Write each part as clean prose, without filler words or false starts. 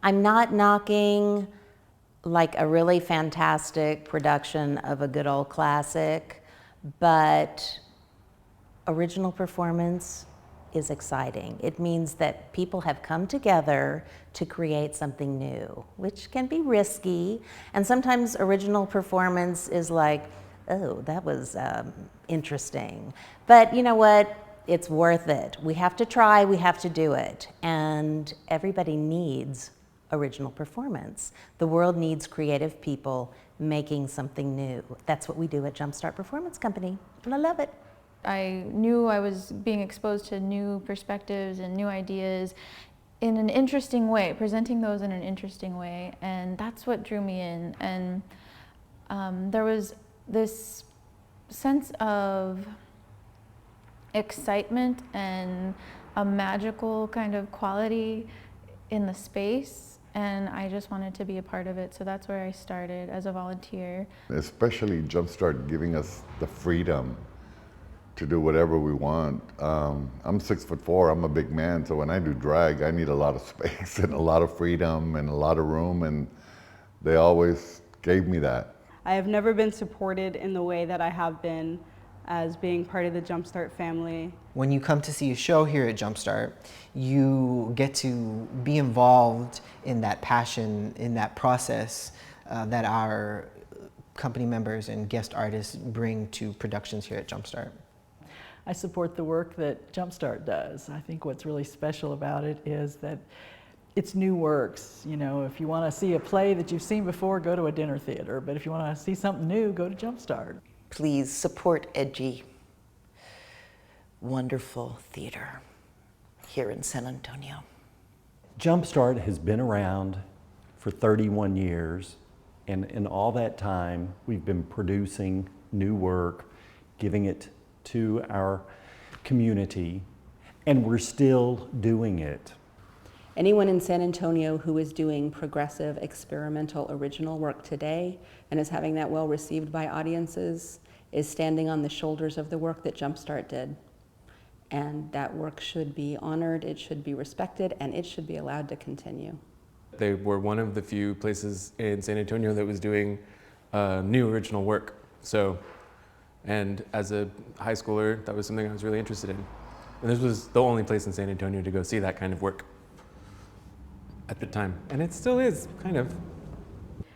I'm not knocking like a really fantastic production of a good old classic, but original performance is exciting. It means that people have come together to create something new, which can be risky. And sometimes original performance is like, oh, that was interesting. But you know what? It's worth it. We have to try, we have to do it. And everybody needs original performance. The world needs creative people making something new. That's what we do at Jumpstart Performance Company, and I love it. I knew I was being exposed to new perspectives and new ideas in an interesting way, presenting those in an interesting way, and that's what drew me in. And there was this sense of excitement and a magical kind of quality in the space, and I just wanted to be a part of it, so that's where I started as a volunteer. Especially Jumpstart giving us the freedom to do whatever we want. I'm 6'4", I'm a big man, so when I do drag, I need a lot of space and a lot of freedom and a lot of room, and they always gave me that. I have never been supported in the way that I have been as being part of the Jumpstart family. When you come to see a show here at Jumpstart, you get to be involved in that passion, in that process that our company members and guest artists bring to productions here at Jumpstart. I support the work that Jumpstart does. I think what's really special about it is that it's new works. You know, if you want to see a play that you've seen before, go to a dinner theater. But if you want to see something new, go to Jumpstart. Please support edgy, wonderful theater here in San Antonio. Jumpstart has been around for 31 years, and in all that time, we've been producing new work, giving it to our community, and we're still doing it. Anyone in San Antonio who is doing progressive, experimental, original work today and is having that well received by audiences is standing on the shoulders of the work that Jumpstart did. And that work should be honored, it should be respected, and it should be allowed to continue. They were one of the few places in San Antonio that was doing new original work. And as a high schooler, that was something I was really interested in. And this was the only place in San Antonio to go see that kind of work at the time. And it still is, kind of.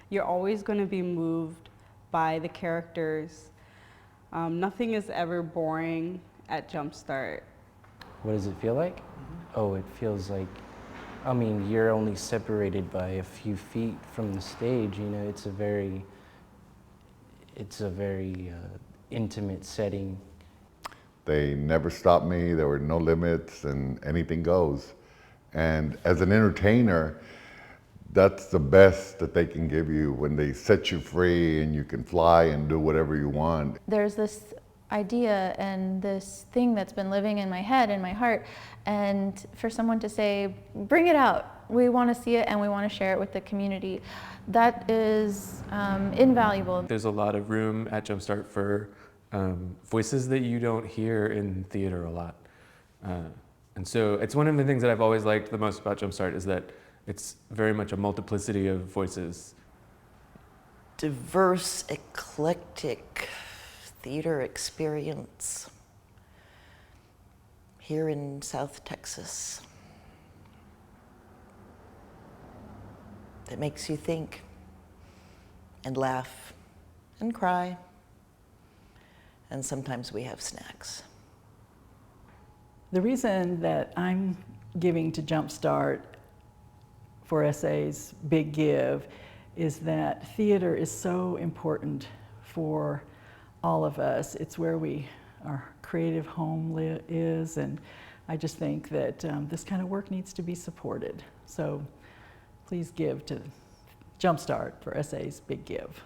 You're always going to be moved by the characters. Nothing is ever boring at Jumpstart. What does it feel like? Oh, it feels like, I mean, you're only separated by a few feet from the stage. You know, it's a very intimate setting. They never stopped me, there were no limits, and anything goes. And as an entertainer, that's the best that they can give you, when they set you free and you can fly and do whatever you want. There's this idea and this thing that's been living in my head and my heart, and for someone to say, bring it out, we want to see it and we want to share it with the community, that is invaluable. There's a lot of room at Jumpstart for voices that you don't hear in theater a lot. And so it's one of the things that I've always liked the most about Jumpstart, is that it's very much a multiplicity of voices. Diverse, eclectic theater experience here in South Texas that makes you think and laugh and cry, and sometimes we have snacks. The reason that I'm giving to Jumpstart for SA's Big Give is that theater is so important for all of us. It's where our creative home is, and I just think that this kind of work needs to be supported. So please give to Jumpstart for SA's Big Give.